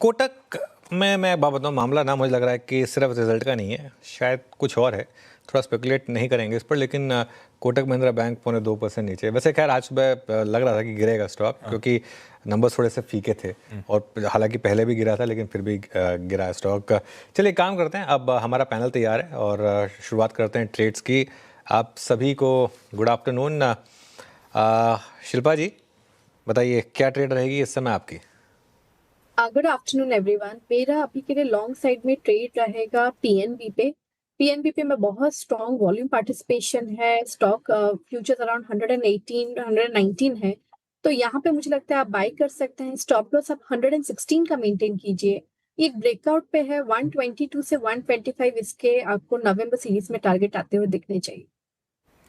कोटक में मैं बात बताऊँ, मामला ना मुझे लग रहा है कि सिर्फ रिजल्ट का नहीं है, शायद कुछ और है। थोड़ा स्पेकुलेट नहीं करेंगे इस पर, लेकिन कोटक महिंद्रा बैंक 2.25% नीचे। वैसे खैर आज सुबह लग रहा था कि गिरेगा स्टॉक, क्योंकि नंबर्स थोड़े से फीके थे और हालांकि पहले भी गिरा था, लेकिन फिर भी गिरा स्टॉक। चलिए काम करते हैं, अब हमारा पैनल तैयार है और शुरुआत करते हैं ट्रेड्स की। आप सभी को गुड आफ्टरनून। शिल्पा जी बताइए, क्या ट्रेड रहेगी इस समय आपकी? Good afternoon everyone. मेरा अभी के लिए लॉन्ग साइड में ट्रेड रहेगा पीएनबी पे। पीएनबी पे में बहुत स्ट्रॉन्ग वॉल्यूम पार्टिसिपेशन है। स्टॉक फ्यूचर्स अराउंड 118 119 है, तो यहाँ पे मुझे लगता है आप बाय कर सकते हैं। स्टॉप लॉस आप 116 का मेंटेन कीजिए। ये एक ब्रेकआउट पे है 122 से 125, इसके आपको नवंबर सीरीज में टारगेट आते हुए दिखने चाहिए।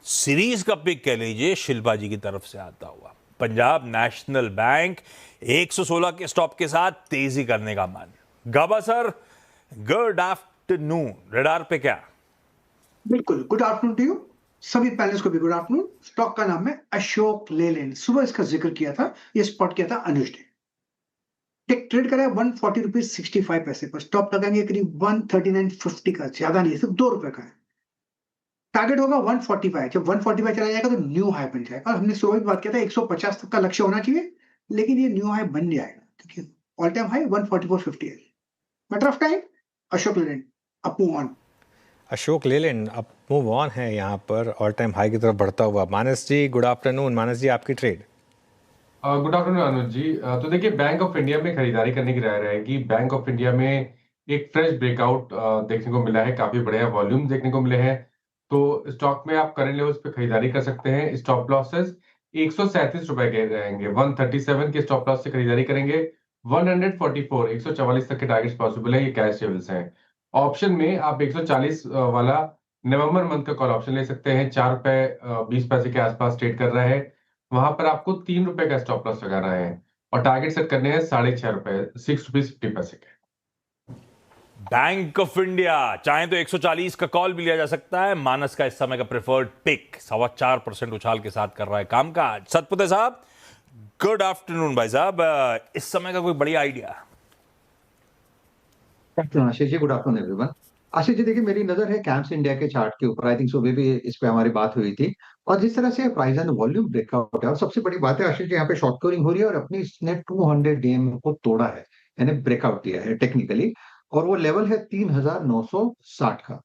सीरीज का पिक कह लीजिए शिल्पा जी की तरफ से आता हुआ पंजाब नेशनल बैंक 116 के स्टॉप के साथ तेजी करने का मन। गाबा सर, गुड आफ्टरनून। रडार पे क्या? बिल्कुल, गुड आफ्टरनून टू यू सभी पैनलिस्ट को भी गुड आफ्टरनून। स्टॉक का नाम है अशोक लेलैंड। सुबह इसका जिक्र किया था, ये स्पॉट किया था अनुज ने। टेक ट्रेड करा है 140 रुपीज 65 पैसे पर। स्टॉप लगाएंगे करीब 139.50 का, ज्यादा नहीं, सिर्फ 2 रुपए का है। टारगेट होगा 145। जब 145 चला जाएगा तो न्यू हाई बन जाएगा। और हमने सुबह भी बात किया था 150 तक का लक्ष्य होना चाहिए, लेकिन ये न्यू हाई बन जाएगा क्योंकि ऑल टाइम हाई 144.50 है। Matter of time, Ashok Leyland up move on. Ashok Leyland up move on है यहाँ पर, ऑल टाइम हाई की तरफ बढ़ता हुआ। मानस जी गुड आफ्टरनून। मानस जी आपकी ट्रेड? गुड आफ्टरनून अनुज जी। तो देखिए, बैंक ऑफ इंडिया में खरीदारी करने की राय रहेगी। बैंक ऑफ इंडिया में एक फ्रेश ब्रेकआउट देखने को मिला है, काफी बढ़िया वॉल्यूम देखने को मिले हैं, तो स्टॉक में आप करंट लेवल्स पे खरीदारी कर सकते हैं। स्टॉप लॉसेस 137 रुपए के रहेंगे। 137 के स्टॉप लॉस से खरीदारी करेंगे। 144 144 तक के टारगेट्स पॉसिबल है, ये कैश लेवल्स हैं। ऑप्शन में आप 140 वाला नवंबर मंथ का कॉल ऑप्शन ले सकते हैं। 4 रुपए 20 पैसे के आसपास ट्रेड कर रहा है। वहां पर आपको 3 रुपए का स्टॉप लॉस लगाना है और टारगेट सेट करने हैं 6.5 रुपए, 6 रुपीज 50 पैसे के। बैंक ऑफ इंडिया चाहे तो 140 का कॉल भी लिया जा सकता है। मानस का इस समय का प्रेफर्ड पिक 4.25% उछाल के साथ कर रहा है कामकाज। सतपुते साहब गुड आफ्टरनून। भाई साहब, इस समय का कोई बढ़िया idea? Ashish ji, good afternoon everyone. Ashish ji देखिए, मेरी नजर है कैम्स इंडिया के चार्ट के ऊपर। आई थिंक सुबह भी इस पे हमारी बात हुई थी। और जिस तरह से प्राइस एंड वॉल्यूम ब्रेकआउट है, और सबसे बड़ी बात है आशीष जी, यहाँ पे शॉर्ट कवरिंग हो रही है और अपनी इसने 200 डीएम को तोड़ा है, यानी ब्रेकआउट दिया है टेक्निकली। और वो लेवल है 3960 का।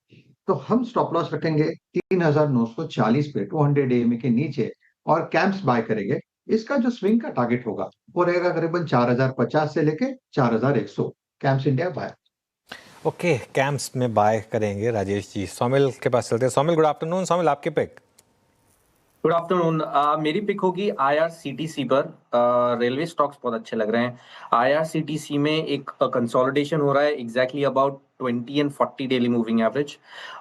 तो हम स्टॉप लॉस रखेंगे 3940 पे, 200 डीएम के नीचे, और कैम्प्स बाय करेंगे। इसका जो स्विंग का टारगेट होगा वो रहेगा करीबन 4050 से लेके 4100। Camps India by. Okay, camps में बाय करेंगे राजेश जी। सोमिल के पास चलते हैं। Somil good afternoon. सोमिल आपके पिक? Good afternoon. मेरी पिक होगी आईआरसीटीसी पर। रेलवे स्टॉक्स बहुत अच्छे लग रहे हैं। आईआरसीटीसी में एक कंसोलिडेशन हो रहा है exactly about 20 and 40 daily moving average.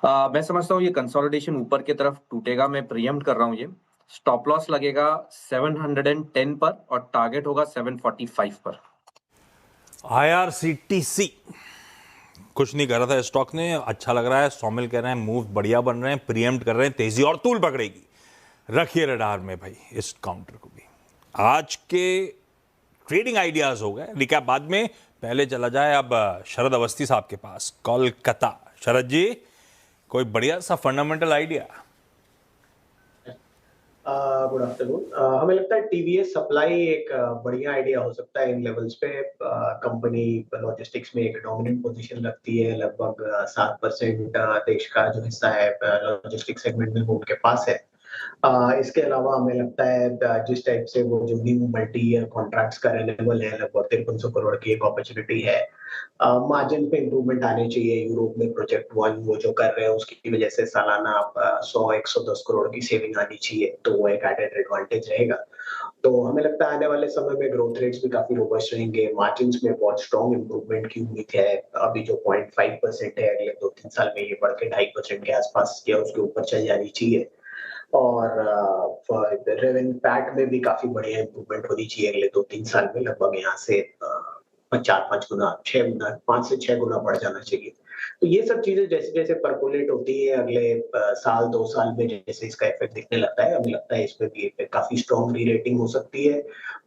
मैं समझता हूँ ये कंसोलिडेशन ऊपर की तरफ टूटेगा। मैं प्रीएम्प्ट कर रहा हूँ ये। स्टॉप लॉस लगेगा 710 पर और टारगेट होगा 745 पर। आईआरसीटीसी कुछ नहीं कर रहा था स्टॉक ने, अच्छा लग रहा है। सोमिल कह रहे हैं मूव बढ़िया बन रहे हैं, प्रीएम्प्ट कर रहे हैं, तेजी और तूल पकड़ेगी। रखिए रडार में भाई इस काउंटर को भी। आज के ट्रेडिंग आइडियाज हो गए, रिकैप बाद में। पहले चला जाए अब शरद अवस्थी साहब के पास, कोलकाता। शरद जी कोई बढ़िया सा फंडामेंटल आइडिया? Good afternoon. हमें लगता है टीवीएस सप्लाई एक बढ़िया आइडिया हो सकता है इन लेवल्स पे। कंपनी लॉजिस्टिक्स में एक डोमिनेंट पोजीशन रखती है। लगभग 7% देश का जो हिस्सा है लॉजिस्टिक्स सेगमेंट में वो उनके पास है। इसके अलावा हमें लगता है जिस टाइप से वो जो न्यू मल्टी ईयर कॉन्ट्रैक्ट्स का रेन्यूअल है, लगभग 5300 करोड़ की एक अपॉर्चुनिटी है। मार्जिन पे इंप्रूवमेंट आने चाहिए। यूरोप में प्रोजेक्ट 1 वो जो कर रहे हैं उसकी वजह से सालाना 100-110 करोड़ की सेविंग आनी चाहिए, तो वो एक एडेड एडवांटेज रहेगा। तो हमें लगता है आने वाले समय में ग्रोथ रेट्स भी काफी रोबस्ट रहेंगे। मार्जिन्स में बहुत स्ट्रॉन्ग इंप्रूवमेंट की उम्मीद है। अभी जो 0.5% है, अगले 2-3 साल में ये बढ़ के 2.5% के आसपास या उसके ऊपर चल जानी चाहिए। और रेवेन्यू पैट में भी काफी बढ़िया इंप्रूवमेंट होनी चाहिए अगले 2-3 साल में। लगभग यहाँ से 4-5 गुना, 6 गुना, 5 से 6 गुना बढ़ जाना चाहिए। तो ये सब चीजें जैसे जैसे परकोलेट होती है अगले साल 2 साल में जैसे इसका इफेक्ट दिखने लगता है, हमें लगता है इसमें भी एक काफी स्ट्रॉन्ग री रेटिंग हो सकती है।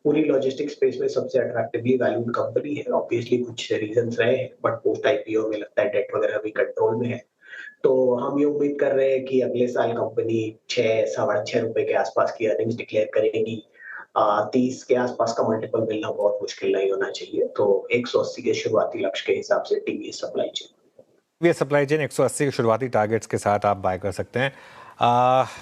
पूरी लॉजिस्टिक स्पेस में सबसे अट्रैक्टिवली वैल्यूड कंपनी है। ऑब्वियसली कुछ रीजंस रहे हैं, बट पोस्ट आईपीओ में लगता है डेट वगैरह भी कंट्रोल में है। तो हम ये उम्मीद कर रहे हैं कि अगले साल कंपनी 6-6.5 रुपए के आसपास की अर्निंग्स डिक्लेयर करेगी। 30 के आसपास का मल्टीपल मिलना बहुत मुश्किल नहीं होना चाहिए। तो 180 के शुरुआती लक्ष्य के हिसाब से टीवीएस सप्लाई चेन ये सप्लाई चेन 180 के शुरुआती टारगेट्स के साथ आप बाय कर सकते हैं।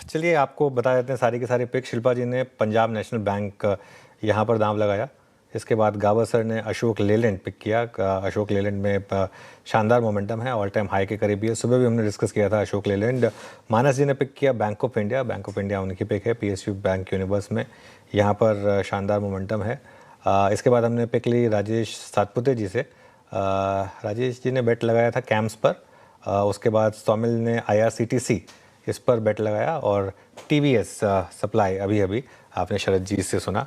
चलिए आपको बता देते हैं सारी की सारी पिक। शिल्पा जी ने पंजाब नेशनल बैंक यहाँ पर दांव लगाया। इसके बाद गावर सर ने अशोक लेलैंड पिक किया। अशोक लेलैंड में शानदार मोमेंटम है, ऑल टाइम हाई के करीब है। सुबह भी हमने डिस्कस किया था अशोक लेलैंड। मानस जी ने पिक किया bank of India. Bank of India उनकी पिक है PSU बैंक यूनिवर्स में, यहाँ पर शानदार मोमेंटम है। इसके बाद हमने पिक ली राजेश सातपुते जी से। राजेश जी ने बेट लगाया था कैम्स पर। उसके बाद सौमिल ने IRCTC इस पर बेट लगाया और TVS सप्लाई अभी अभी आपने शरद जी से सुना।